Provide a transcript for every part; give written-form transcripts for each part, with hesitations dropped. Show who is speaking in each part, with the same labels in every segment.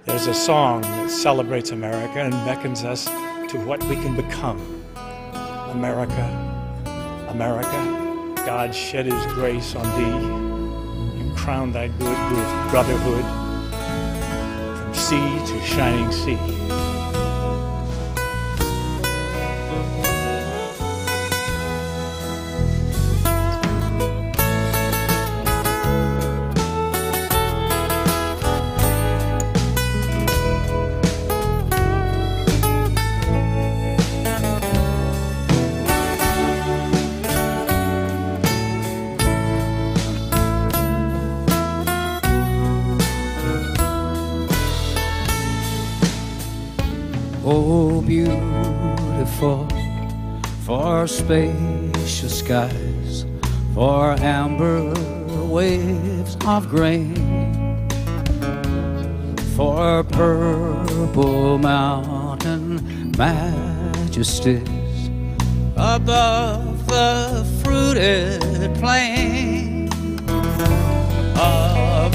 Speaker 1: There's a song that celebrates America and beckons us to what we can become. America, America, God shed his grace on thee and crowned thy good with brotherhood from sea to shining sea.
Speaker 2: Oh, beautiful for spacious skies, for amber waves of grain, for purple mountain majesties above the fruited plain.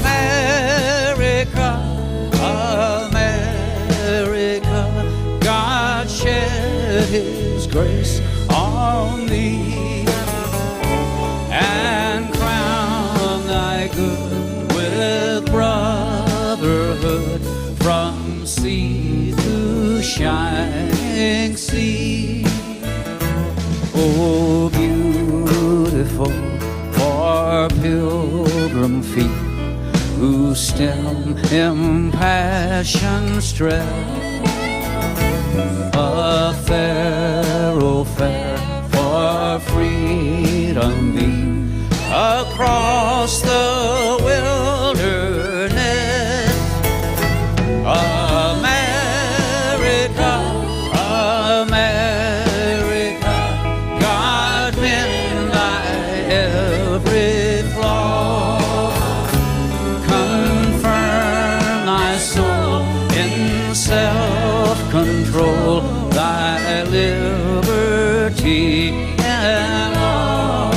Speaker 2: America, America, God shed his grace on thee and crown thy good with brotherhood from sea to shining sea. Oh, beautiful for pilgrim feet who stem impassioned stress, a thoroughfare for freedom be across the wilderness. America, America, God mend thy every flaw, confirm thy soul in self-control, thy liberty and law.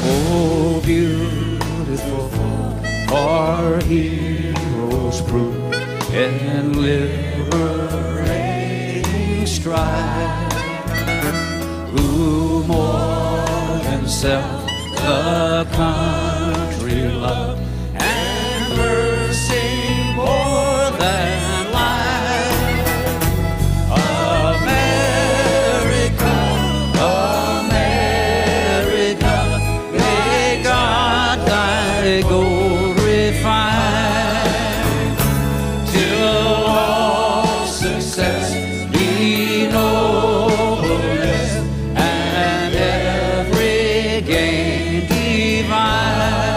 Speaker 2: Oh, beautiful for heroes prove in liberating strife, who more than self the country love and mercy more than life. America, America, may God thy gold refine, till all success be noblest and every gain divine.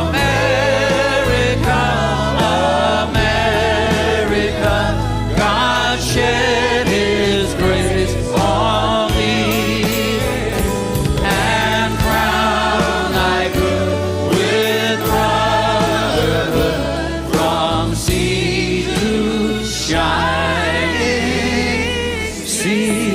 Speaker 2: America, America, God shed his grace on thee and crown thy good with brotherhood from sea to shining sea.